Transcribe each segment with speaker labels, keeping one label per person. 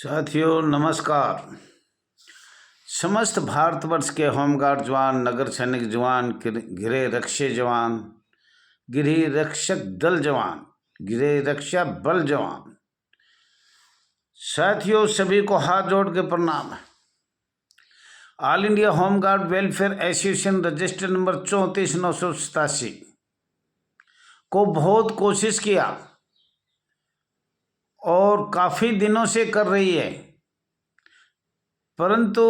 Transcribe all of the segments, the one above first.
Speaker 1: साथियों नमस्कार। समस्त भारतवर्ष के होमगार्ड जवान, नगर सैनिक जवान, गृह रक्षे जवान, गृह रक्षक दल जवान, गृह रक्षा बल जवान, साथियों सभी को हाथ जोड़ के प्रणाम है। All India home guard welfare association register number 34,987 को बहुत कोशिश किया और काफ़ी दिनों से कर रही है, परंतु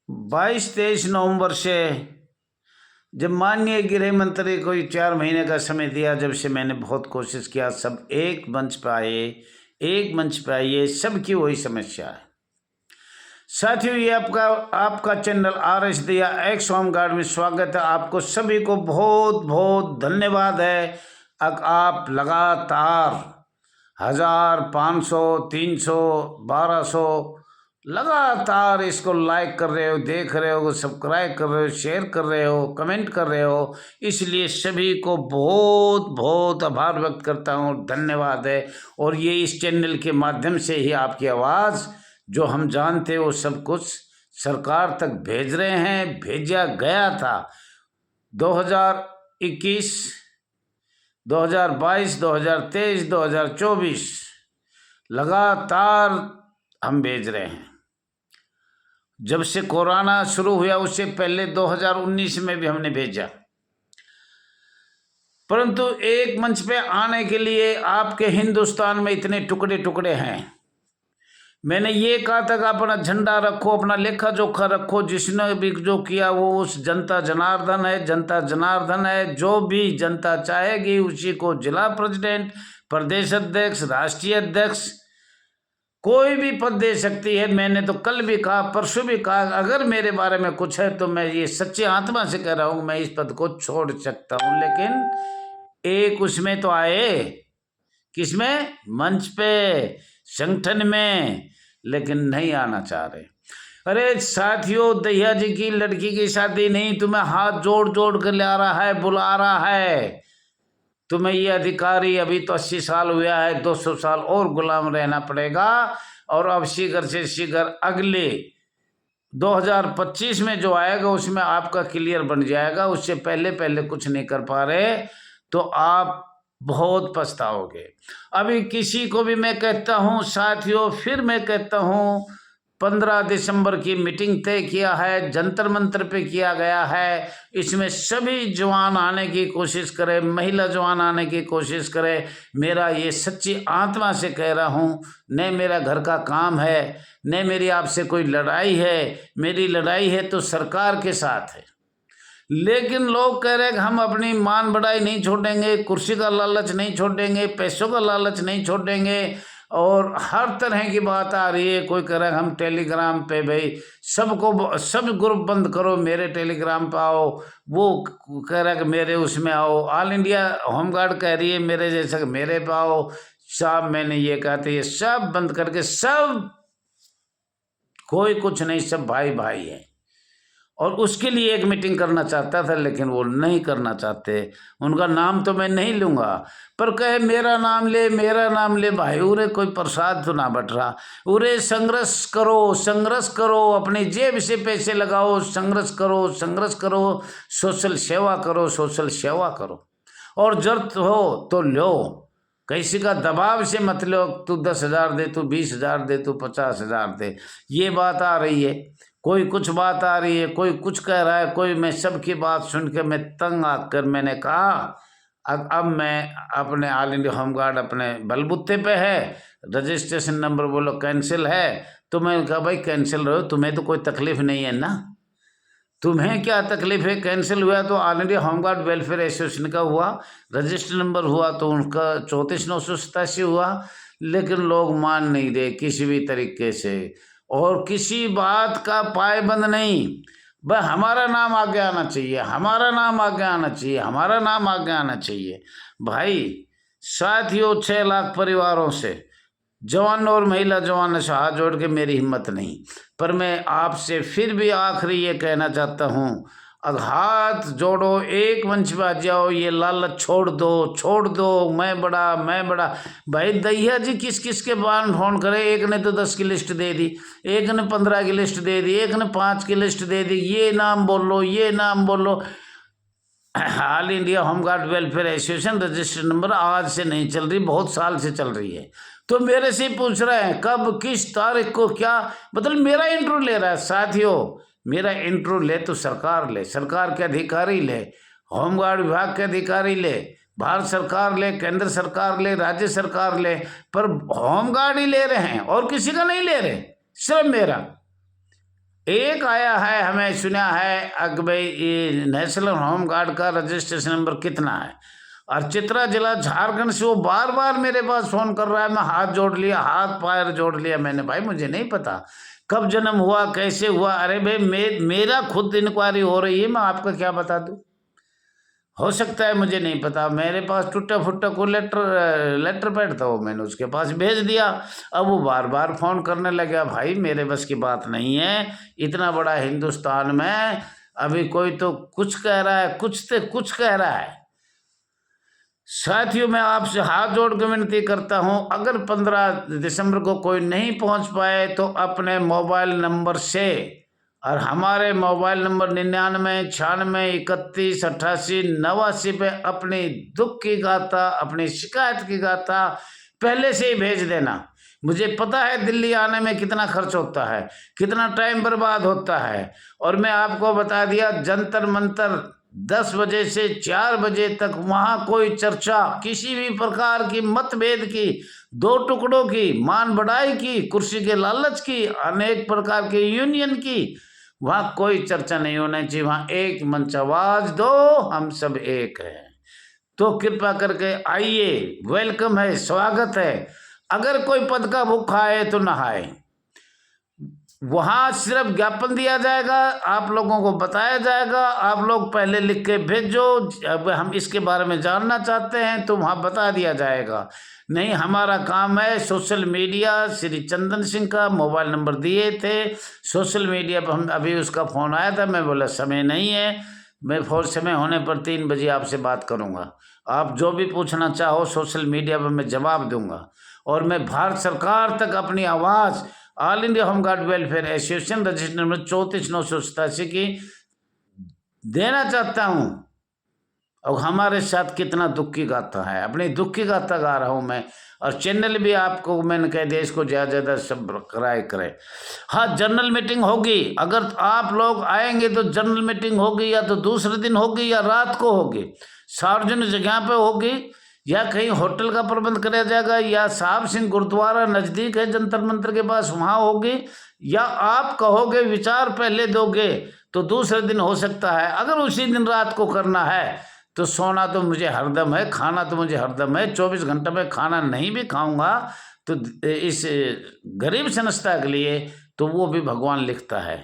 Speaker 1: 22-23 नवंबर से जब माननीय गृह मंत्री को 4 महीने का समय दिया, जब से मैंने बहुत कोशिश किया, सब एक मंच पर आइए, सबकी वही समस्या है। साथियों ये आपका चैनल RS दिया एक्स होमगार्ड में स्वागत है। आपको सभी को बहुत बहुत धन्यवाद है। आप लगातार 1000, 500, 300, 1200 लगातार इसको लाइक कर रहे हो, देख रहे हो, सब्सक्राइब कर रहे हो, शेयर कर रहे हो, कमेंट कर रहे हो, इसलिए सभी को बहुत बहुत आभार व्यक्त करता हूँ, धन्यवाद है। और ये इस चैनल के माध्यम से ही आपकी आवाज़ जो हम जानते हो सब कुछ सरकार तक भेज रहे हैं, भेजा गया था 2021, 2022, 2023, 2024 लगातार हम भेज रहे हैं। जब से कोरोना शुरू हुआ उससे पहले 2019 में भी हमने भेजा, परंतु एक मंच पे आने के लिए आपके हिंदुस्तान में इतने टुकड़े टुकड़े हैं। मैंने ये कहा था कि अपना झंडा रखो, अपना लेखा जोखा रखो, जिसने भी जो किया वो उस जनता जनार्दन है, जनता जनार्दन है। जो भी जनता चाहेगी उसी को जिला प्रेसिडेंट, प्रदेश अध्यक्ष, राष्ट्रीय अध्यक्ष, कोई भी पद दे सकती है। मैंने तो कल भी कहा, परसों भी कहा, अगर मेरे बारे में कुछ है तो मैं ये सच्ची आत्मा से कह रहा हूँ, मैं इस पद को छोड़ सकता हूँ। लेकिन एक उसमें तो आए, किसमें? मंच पे, संगठन में, लेकिन नहीं आना चाह रहे। अरे साथियों, दहिया जी की लड़की की शादी नहीं, तुम्हें हाथ जोड़ जोड़ कर ला रहा है, बुला रहा है। तुम्हें ये अधिकारी, अभी तो 80 साल हुआ है, 200 साल और गुलाम रहना पड़ेगा। और अब शीघ्र से शीघ्र अगले 2025 में जो आएगा उसमें आपका क्लियर बन जाएगा। उससे पहले पहले कुछ नहीं कर पा रहे तो आप बहुत पछताओगे। अभी किसी को भी मैं कहता हूँ साथियों, फिर मैं कहता हूँ, 15 दिसंबर की मीटिंग तय किया है, जंतर मंतर पे किया गया है। इसमें सभी जवान आने की कोशिश करें, महिला जवान आने की कोशिश करें। मेरा ये सच्ची आत्मा से कह रहा हूँ, न मेरा घर का काम है, न मेरी आपसे कोई लड़ाई है। मेरी लड़ाई है तो सरकार के साथ है। लेकिन लोग कह रहे हैं कि हम अपनी मान बढ़ाई नहीं छोड़ेंगे, कुर्सी का लालच नहीं छोड़ेंगे, पैसों का लालच नहीं छोड़ेंगे, और हर तरह की बात आ रही है। कोई कह रहा है हम टेलीग्राम पे, भाई सबको, सब ग्रुप बंद करो, मेरे टेलीग्राम पे आओ। वो कह रहा है कि मेरे उसमें आओ। ऑल इंडिया होमगार्ड कह रही है मेरे जैसा कि मेरे पे आओ। साहब मैंने ये कहा था, ये सब बंद करके, सब कोई कुछ नहीं, सब भाई भाई है। और उसके लिए एक मीटिंग करना चाहता था, लेकिन वो नहीं करना चाहते। उनका नाम तो मैं नहीं लूँगा, पर कहे मेरा नाम ले, मेरा नाम ले। भाई उरे कोई प्रसाद तो ना बट रहा। उरे संघर्ष करो, संघर्ष करो, अपनी जेब से पैसे लगाओ, संघर्ष करो, संघर्ष करो, सोशल सेवा करो, सोशल सेवा करो। और जरूरत हो तो लो, किसी का दबाव से मत लो, तू 10,000 दे, तू 20,000 दे, तू 50,000 दे। ये बात आ रही है, कोई कुछ बात आ रही है, कोई कुछ कह रहा है, कोई। मैं सबकी बात सुन के मैं तंग आकर मैंने कहा अब मैं अपने ऑल इंडिया होमगार्ड अपने बलबूते पे है, रजिस्ट्रेशन नंबर बोलो कैंसिल है, तो मैं कहा भाई कैंसिल रहो, तुम्हें तो कोई तकलीफ नहीं है ना। तुम्हें क्या तकलीफ है? कैंसिल हुआ तो all India home guard welfare association का हुआ, रजिस्टर नंबर हुआ तो उनका 34,987 हुआ। लेकिन लोग मान नहीं रहे किसी भी तरीके से, और किसी बात का पायबंद नहीं। बस हमारा नाम आगे आना चाहिए, हमारा नाम आगे आना चाहिए, हमारा नाम आगे आना चाहिए। भाई साथियों, 6 लाख परिवारों से जवान और महिला जवान से हाथ जोड़ के मेरी हिम्मत नहीं, पर मैं आपसे फिर भी आखिरी ये कहना चाहता हूँ, अब हाथ जोड़ो, एक मंच पे आ जाओ, ये लालच छोड़ दो, मैं बड़ा। भाई दैया जी किस किस के बान फोन करे, एक ने तो 10 की लिस्ट दे दी, एक ने 15 की लिस्ट दे दी, एक ने 5 की लिस्ट दे दी, ये नाम बोलो। All India home guard welfare association register number आज से नहीं चल रही, बहुत साल से चल रही है। तो मेरे से पूछ रहे हैं कब किस तारीख को क्या, मतलब मेरा इंटरव्यू ले रहा है। साथियों मेरा इंटरव्यू ले तो सरकार ले, सरकार के अधिकारी ले, होमगार्ड विभाग के अधिकारी ले, भारत सरकार ले, केंद्र सरकार ले, राज्य सरकार ले, पर होमगार्ड ही ले रहे हैं और किसी का नहीं ले रहे, सिर्फ मेरा एक आया है। हमें सुना है अग भाई ये नेशनल होमगार्ड का रजिस्ट्रेशन नंबर कितना है, और चित्रा जिला झारखंड से वो बार बार मेरे पास फोन कर रहा है। मैं हाथ जोड़ लिया, हाथ पैर जोड़ लिया मैंने, भाई मुझे नहीं पता कब जन्म हुआ, कैसे हुआ। अरे भाई मेरा खुद इंक्वायरी हो रही है, मैं आपका क्या बता दूं, हो सकता है मुझे नहीं पता। मेरे पास टूटा फुट्टा को लेटर पैड था, वो मैंने उसके पास भेज दिया। अब वो बार बार फोन करने लगा, भाई मेरे बस की बात नहीं है, इतना बड़ा हिंदुस्तान में अभी कोई तो कुछ कह रहा है, कुछ कह रहा है। साथियों मैं आपसे हाथ जोड़ के विनती करता हूं, अगर 15 दिसंबर को कोई नहीं पहुंच पाए तो अपने मोबाइल नंबर से, और हमारे मोबाइल नंबर 99 96 31 88 89 पे अपनी दुख की गाथा, अपनी शिकायत की गाथा पहले से ही भेज देना। मुझे पता है दिल्ली आने में कितना खर्च होता है, कितना टाइम बर्बाद होता है, और मैं आपको बता दिया जंतर मंतर 10 बजे से 4 बजे तक वहां कोई चर्चा किसी भी प्रकार की मतभेद की, दो टुकड़ों की, मान बढ़ाई की, कुर्सी के लालच की, अनेक प्रकार के यूनियन की, वहां कोई चर्चा नहीं होना चाहिए। वहां एक मंच, आवाज दो, हम सब एक हैं। तो कृपा करके आइए, वेलकम है, स्वागत है। अगर कोई पद का भूखा है तो नहाए, वहां सिर्फ ज्ञापन दिया जाएगा, आप लोगों को बताया जाएगा, आप लोग पहले लिख के भेजो, अब हम इसके बारे में जानना चाहते हैं तो वहां बता दिया जाएगा। नहीं, हमारा काम है सोशल मीडिया। श्री चंदन सिंह का मोबाइल नंबर दिए थे, सोशल मीडिया पर हम, अभी उसका फ़ोन आया था, मैं बोला समय नहीं है, मैं फोन समय होने पर 3 बजे आपसे बात करूंगा। आप जो भी पूछना चाहो सोशल मीडिया पर मैं जवाब दूंगा, और मैं भारत सरकार तक अपनी आवाज़ all India home guard welfare association register number 34/987 की देना चाहता हूं। और हमारे साथ कितना दुख की गाथा है, अपनी दुख की गाथा गा रहा हूं मैं, और चैनल भी आपको मैंने कह दिया इसको ज़्यादा सब्सक्राइब करें। हाँ, जनरल मीटिंग होगी, अगर आप लोग आएंगे तो जनरल मीटिंग होगी, या तो दूसरे दिन होगी या रात को होगी, सार्वजनिक जगह पे होगी, या कहीं होटल का प्रबंध किया जाएगा, या साहब सिंह गुरुद्वारा नज़दीक है जंतर मंतर के पास, वहाँ होगी, या आप कहोगे विचार पहले दोगे तो दूसरे दिन हो सकता है। अगर उसी दिन रात को करना है तो सोना तो मुझे हरदम है, खाना तो मुझे हरदम है, 24 घंटे में खाना नहीं भी खाऊंगा तो इस गरीब संस्था के लिए तो वो भी भगवान लिखता है,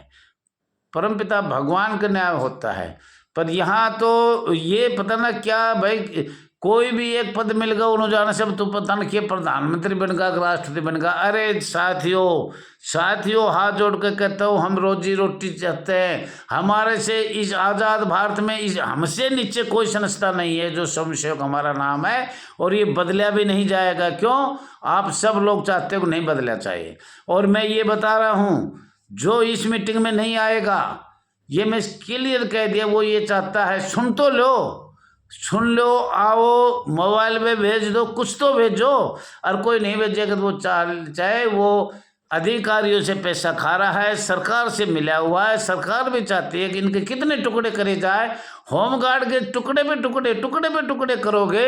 Speaker 1: परमपिता भगवान का न्याय होता है। पर यहाँ तो ये पता ना क्या भाई, कोई भी एक पद मिल गया उन्होंने जाने से तो पता नहीं क्या प्रधानमंत्री बन गया, राष्ट्रपति बन गया। अरे साथियों हाथ जोड़ के कहता हूँ, हम रोजी रोटी चाहते हैं, हमारे से इस आज़ाद भारत में इस हमसे नीचे कोई संस्था नहीं है जो स्वयंसेवक हमारा नाम है, और ये बदला भी नहीं जाएगा। क्यों? आप सब लोग चाहते हो नहीं बदलना चाहिए। और मैं ये बता रहा हूँ, जो इस मीटिंग में नहीं आएगा, ये मैं क्लियर कह दिया, वो ये चाहता है सुन लो, आओ, मोबाइल में भेज दो, कुछ तो भेजो। और कोई नहीं भेजेगा तो वो चाहे वो अधिकारियों से पैसा खा रहा है, सरकार से मिला हुआ है, सरकार भी चाहती है कि इनके कितने टुकड़े करे जाए। होमगार्ड के टुकड़े पे टुकड़े करोगे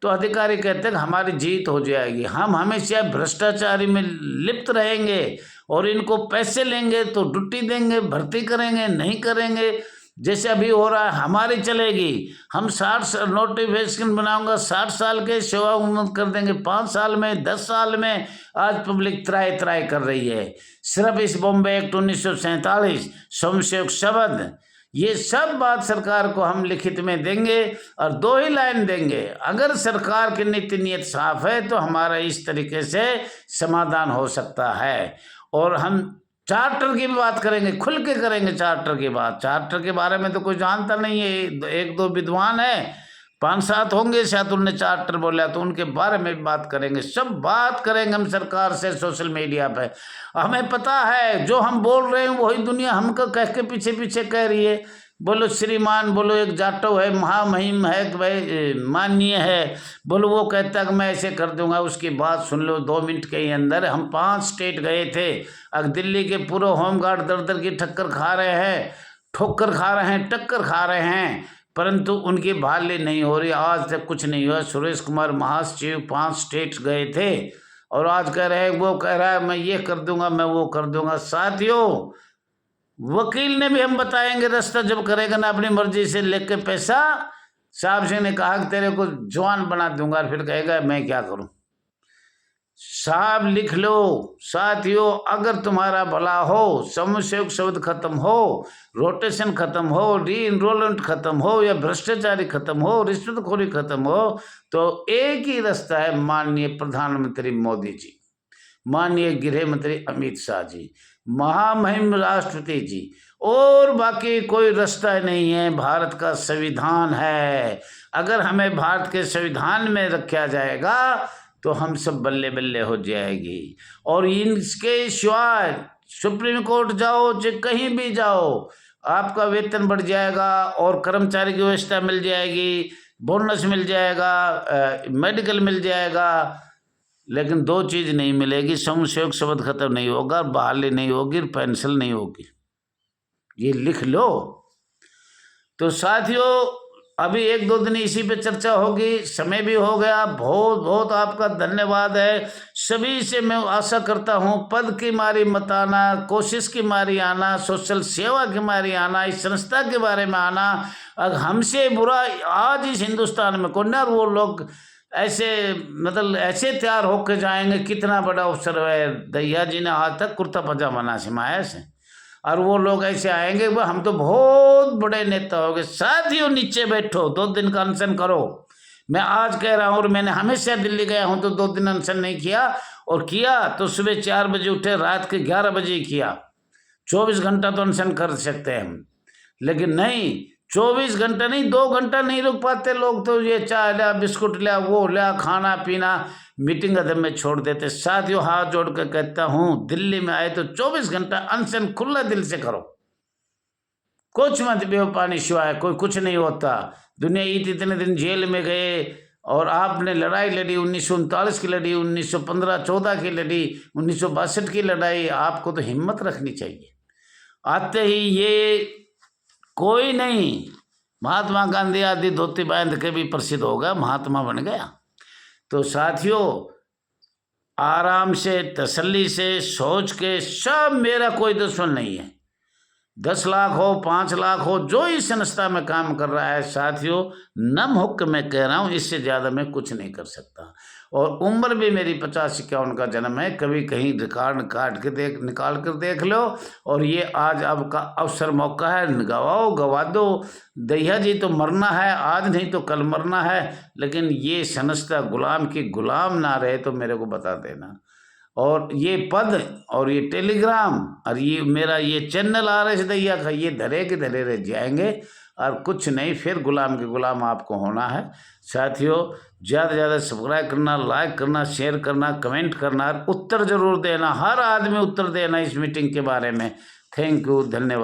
Speaker 1: तो अधिकारी कहते हैं हमारी जीत हो जाएगी, हम हमेशा भ्रष्टाचारी में लिप्त रहेंगे, और इनको पैसे लेंगे तो ड्यूटी देंगे, भर्ती करेंगे, नहीं करेंगे, जैसे अभी हो रहा है हमारी चलेगी। हम 60 नोटिफिकेशन बनाऊंगा, 60 साल के सेवा उन्नत कर देंगे, 5 साल में, 10 साल में। आज पब्लिक त्राई कर रही है। सिर्फ इस बॉम्बे एक्ट 1947, स्वयंसेवक शब्द, ये सब बात सरकार को हम लिखित में देंगे, और 2 ही लाइन देंगे। अगर सरकार की नीति नियत साफ है तो हमारा इस तरीके से समाधान हो सकता है। और हम चार्टर की भी बात करेंगे, खुल के करेंगे चार्टर की बात। चार्टर के बारे में तो कोई जानता नहीं है, एक दो विद्वान है, 5-7 होंगे शायद उनने चार्टर बोला, तो उनके बारे में बात करेंगे, सब बात करेंगे हम सरकार से सोशल मीडिया पे। हमें पता है जो हम बोल रहे हैं वही दुनिया हमको कह के पीछे पीछे कह रही है। बोलो श्रीमान, बोलो एक जाटव है, महामहिम है, भाई माननीय है, बोलो वो कहता है कि मैं ऐसे कर दूंगा, उसकी बात सुन लो 2 मिनट के अंदर। हम 5 स्टेट गए थे, अब दिल्ली के पूरे होमगार्ड दर दर की ठक्कर खा रहे हैं, ठोकर खा रहे हैं, टक्कर खा रहे हैं, परंतु उनकी बहाली नहीं हो रही, आज तक कुछ नहीं हुआ। सुरेश कुमार महासचिव 5 स्टेट्स गए थे और आज कह रहे हैं, वो कह रहा है मैं ये कर दूंगा, मैं वो कर दूंगा। साथियों, वकील ने भी हम बताएंगे रास्ता जब करेगा ना अपनी मर्जी से लेके पैसा। साहब सिंह ने कहा कि तेरे को जवान बना दूंगा, फिर कहेगा मैं क्या करूं। साहब लिख लो साथियों, अगर तुम्हारा भला हो, समूह सेवक शब्द खत्म हो, रोटेशन खत्म हो, री इनरोलमेंट खत्म हो, या भ्रष्टाचारी खत्म हो, रिश्वतखोरी खत्म हो, तो एक ही रास्ता है, माननीय प्रधानमंत्री मोदी जी, माननीय गृह मंत्री अमित शाह जी, महामहिम राष्ट्रपति जी, और बाकी कोई रास्ता नहीं है। भारत का संविधान है, अगर हमें भारत के संविधान में रखा जाएगा तो हम सब बल्ले बल्ले हो जाएगी। और इनके सिवाय सुप्रीम कोर्ट जाओ चाहे कहीं भी जाओ, आपका वेतन बढ़ जाएगा और कर्मचारी की व्यवस्था मिल जाएगी, बोनस मिल जाएगा, मेडिकल मिल जाएगा, लेकिन 2 चीज़ नहीं मिलेगी, समूह सेवक शब्द खत्म नहीं होगा, बहाली नहीं होगी, पेंशन नहीं होगी। ये लिख लो। तो साथियों, अभी 1-2 दिन इसी पे चर्चा होगी, समय भी हो गया। बहुत बहुत आपका धन्यवाद है। सभी से मैं आशा करता हूँ, पद की मारी मत आना, कोशिश की मारी आना, सोशल सेवा की मारी आना, इस संस्था के बारे में आना। अगर हमसे बुरा आज इस हिंदुस्तान में कोई ना, वो लोग ऐसे मतलब ऐसे तैयार होके जाएंगे, कितना बड़ा अवसर है। दैया जी ने आज तक कुर्ता पजामा ना सिमाया से, और वो लोग ऐसे आएंगे, वो हम तो बहुत बड़े नेता हो गए। साथियों, नीचे बैठो, 2 दिन का अनशन करो। मैं आज कह रहा हूँ, और मैंने हमेशा दिल्ली गया हूँ तो 2 दिन अनशन नहीं किया, और किया तो सुबह 4 बजे उठे, रात के 11 बजे किया। 24 घंटा तो अनशन कर सकते हैं हम, लेकिन नहीं, 24 घंटा नहीं, 2 घंटा नहीं रुक पाते लोग, तो ये चाय लिया, बिस्कुट लिया, वो लिया, खाना पीना, मीटिंग अदम में छोड़ देते। साथियों, हाथ जोड़ कर कहता हूँ, दिल्ली में आए तो 24 घंटा अनशन खुला दिल से करो, कुछ मत पियो पानी सिवाय, कोई कुछ नहीं होता। दुनिया इतने दिन जेल में गए, और आपने लड़ाई लड़ी, 1939 की लड़ी, 1915-14 की लड़ी, 1962 की लड़ाई। आपको तो हिम्मत रखनी चाहिए। आते ही ये कोई नहीं, महात्मा गांधी आदि धोती बांध के भी प्रसिद्ध होगा, महात्मा बन गया। तो साथियों, आराम से, तसल्ली से, सोच के, सब मेरा कोई दुश्मन नहीं है। 10 लाख हो, 5 लाख हो, जो इस संस्था में काम कर रहा है, साथियों, नम हुक्क मैं कह रहा हूँ, इससे ज़्यादा मैं कुछ नहीं कर सकता। और उम्र भी मेरी 50-51 का जन्म है, कभी कहीं रिकॉर्ड काट के निकाल कर देख लो। और ये आज आपका अवसर मौका है, गवाओ, गवा दो। दैया जी तो मरना है, आज नहीं तो कल मरना है, लेकिन ये संस्था गुलाम की गुलाम ना रहे तो मेरे को बता देना। और ये पद और ये टेलीग्राम और ये मेरा ये चैनल RS दैया का, ये धरे के धरे रह जाएंगे, और कुछ नहीं, फिर गुलाम के गुलाम आपको होना है। साथियों, ज़्यादा से ज़्यादा सब्सक्राइब करना, लाइक करना, शेयर करना, कमेंट करना, उत्तर जरूर देना, हर आदमी उत्तर देना इस मीटिंग के बारे में। थैंक यू, धन्यवाद।